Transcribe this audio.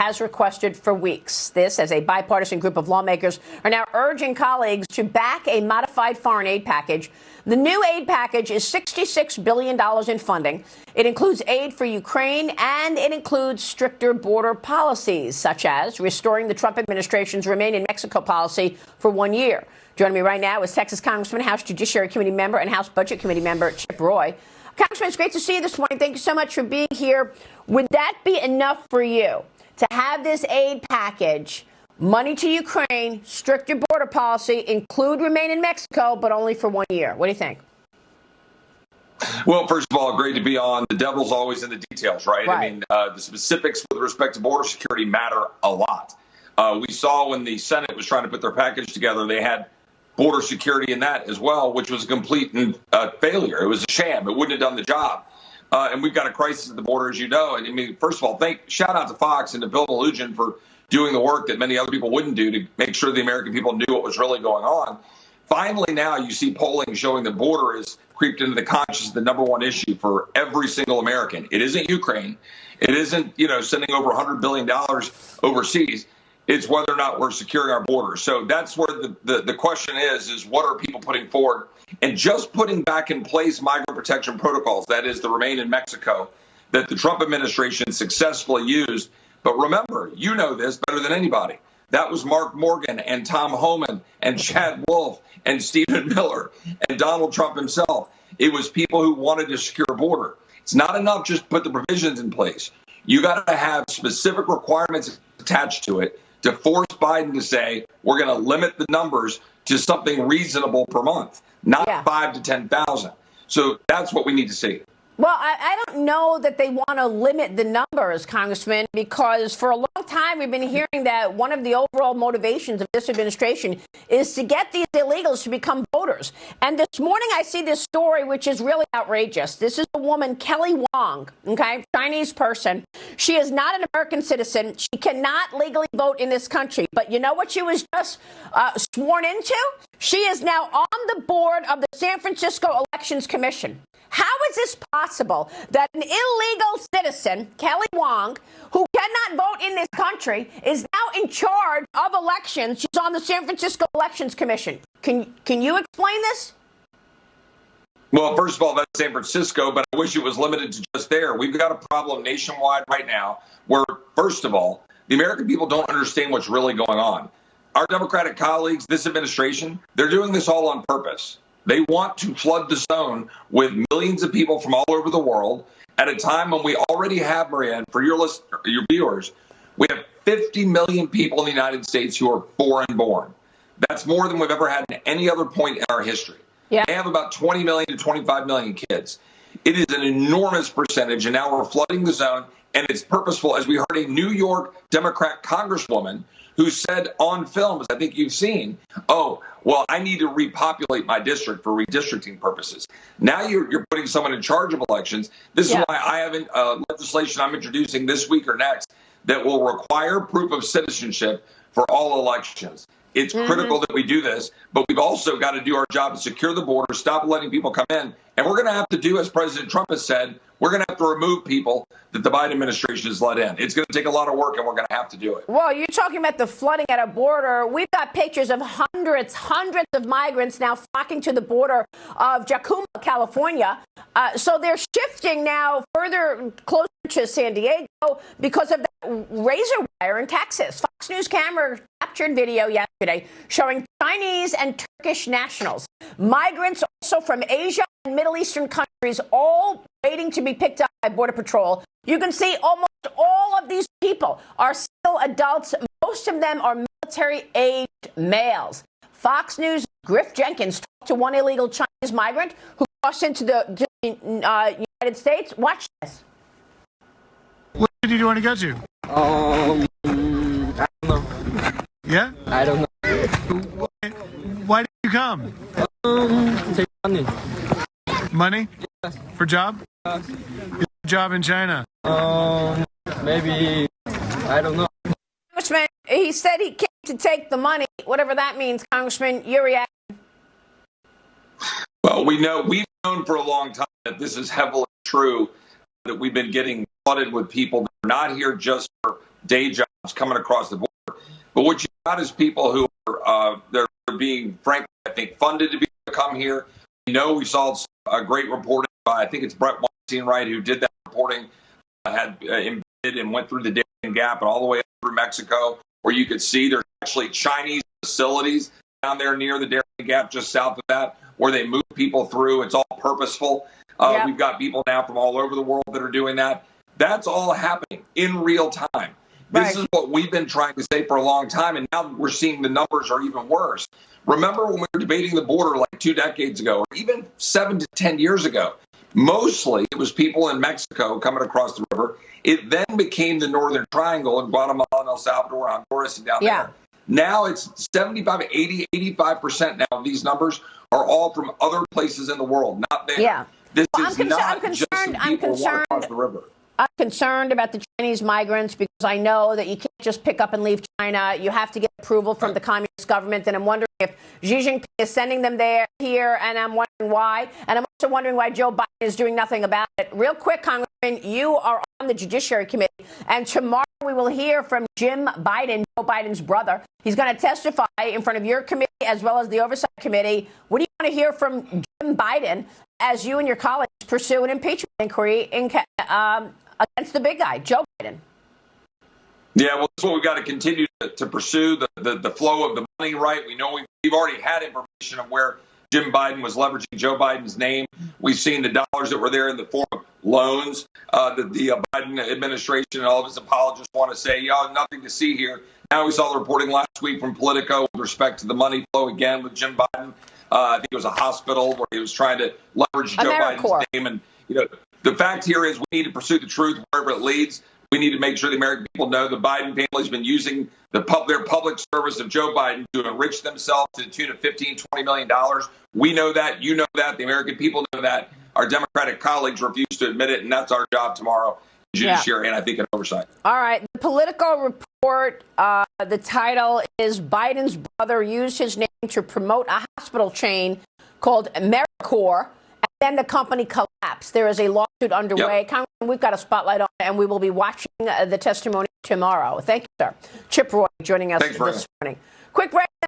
has requested for weeks. This, as a bipartisan group of lawmakers are now urging colleagues to back a modified foreign aid package. The new aid package is $66 billion in funding. It includes aid for Ukraine, and it includes stricter border policies, such as restoring the Trump administration's Remain in Mexico policy for 1 year. Joining me right now is Texas Congressman, House Judiciary Committee member, and House Budget Committee member Chip Roy. Congressman, it's great to see you this morning. Thank you so much for being here. Would that be enough for you to have this aid package, money to Ukraine, stricter border policy, include Remain in Mexico, but only for 1 year? What do you think? Well, first of all, great to be on. The devil's always in the details, right? I mean, the specifics with respect to border security matter a lot. We saw when the Senate was trying to put their package together, they had border security in that as well, which was a complete failure. It was a sham. It wouldn't have done the job. And we've got a crisis at the border, as you know. And I mean, first of all, shout out to Fox and to Bill Melugin for doing the work that many other people wouldn't do to make sure the American people knew what was really going on. Finally, now you see polling showing the border is creeped into the conscience, the number one issue for every single American. It isn't Ukraine. It isn't, sending over $100 billion overseas. It's whether or not we're securing our borders. So that's where the question is what are people putting forward? And just putting back in place migrant protection protocols, that is the Remain in Mexico, that the Trump administration successfully used. But remember, you know this better than anybody. That was Mark Morgan and Tom Homan and Chad Wolf and Stephen Miller and Donald Trump himself. It was people who wanted to secure a border. It's not enough just to put the provisions in place. You got to have specific requirements attached to it to force Biden to say, we're going to limit the numbers to something reasonable per month, not 5 to 10,000. So that's what we need to see. Well, I don't know that they want to limit the numbers, Congressman, because for a long time we've been hearing that one of the overall motivations of this administration is to get these illegals to become voters. And this morning I see this story, which is really outrageous. This is a woman, Kelly Wong, Chinese person. She is not an American citizen. She cannot legally vote in this country. But you know what she was just sworn into? She is now on the board of the San Francisco Elections Commission. How is this possible that an illegal citizen, Kelly Wong, who cannot vote in this country, is now in charge of elections? She's on the San Francisco Elections Commission. Can you explain this? Well, first of all, that's San Francisco, but I wish it was limited to just there. We've got a problem nationwide right now where, first of all, the American people don't understand what's really going on. Our Democratic colleagues, this administration, they're doing this all on purpose. They want to flood the zone with millions of people from all over the world at a time when we already have, Marianne, for your viewers, we have 50 million people in the United States who are foreign born. That's more than we've ever had in any other point in our history. Yeah. They have about 20 million to 25 million kids. It is an enormous percentage, and now we're flooding the zone, and it's purposeful, as we heard a New York Democrat congresswoman who said on film, as I think you've seen, oh, well, I need to repopulate my district for redistricting purposes. Now you're putting someone in charge of elections. This is why I have legislation I'm introducing this week or next that will require proof of citizenship for all elections. It's critical that we do this, but we've also got to do our job to secure the border, stop letting people come in. And we're going to have to do, as President Trump has said, we're going to have to remove people that the Biden administration has let in. It's going to take a lot of work, and we're going to have to do it. Well, you're talking about the flooding at a border. We've got pictures of hundreds of migrants now flocking to the border of Jacuma, California. So they're shifting now further closer to San Diego because of that razor wire in Texas. Fox News camera captured video yesterday showing Chinese and Turkish nationals, migrants also from Asia and Middle Eastern countries, all waiting to be picked up by Border Patrol. You can see almost all of these people are still adults. Most of them are military-aged males. Fox News' Griff Jenkins talked to one illegal Chinese migrant who crossed into the United States. Watch this. What city do you want to go to? I don't know. Yeah? I don't know. Why did you come? Take money. Money? Yes. For job? Yes. Is a job in China? Maybe, I don't know. Congressman, he said he came to take the money, whatever that means. Congressman, your reaction? Well, we've known for a long time that this is heavily true, that we've been getting flooded with people that are not here just for day jobs coming across the border. But what you got is people who are they're being, frankly, I think, funded to be able to come here. We saw a great reporting by, I think it's Brett Weinstein, right, who did that reporting, had embedded and went through the Darien Gap and all the way up through Mexico, where you could see there's actually Chinese facilities down there near the Darien Gap, just south of that, where they move people through. It's all purposeful. We've got people now from all over the world that are doing that. That's all happening in real time. This is what we've been trying to say for a long time, and now we're seeing the numbers are even worse. Remember when we were debating the border like 2 decades ago, or even 7 to 10 years ago? Mostly it was people in Mexico coming across the river. It then became the Northern Triangle in Guatemala and El Salvador, Honduras, and down there. Now it's 75, 80, 85% now of these numbers are all from other places in the world, not there. Yeah. This is not just some people walking across the river. I'm concerned about the Chinese migrants because I know that you can't just pick up and leave China. You have to get approval from the communist government. And I'm wondering if Xi Jinping is sending them here, and I'm wondering why. And I'm also wondering why Joe Biden is doing nothing about it. Real quick, Congressman, you are on the Judiciary Committee, and tomorrow we will hear from Jim Biden, Joe Biden's brother. He's going to testify in front of your committee as well as the Oversight Committee. What do you want to hear from Jim Biden as you and your colleagues pursue an impeachment inquiry against the big guy, Joe Biden? Yeah, well, that's what we've got to continue to pursue, the flow of the money, right? We know we've already had information of where Jim Biden was leveraging Joe Biden's name. We've seen the dollars that were there in the form of loans that the Biden administration and all of his apologists want to say, nothing to see here. Now we saw the reporting last week from Politico with respect to the money flow again with Jim Biden. I think it was a hospital where he was trying to leverage Joe Biden's name. And, the fact here is we need to pursue the truth wherever it leads. We need to make sure the American people know the Biden family has been using their public service of Joe Biden to enrich themselves to the tune of $15, $20 million. We know that. You know that. The American people know that. Our Democratic colleagues refuse to admit it, and that's our job tomorrow, Judiciary, and I think an Oversight. All right. The Politico report, the title is Biden's brother used his name to promote a hospital chain called AmeriCorps. Then the company collapsed. There is a lawsuit underway. Congressman, we've got a spotlight on it, and we will be watching the testimony tomorrow. Thank you, sir. Chip Roy joining us this morning. Quick break.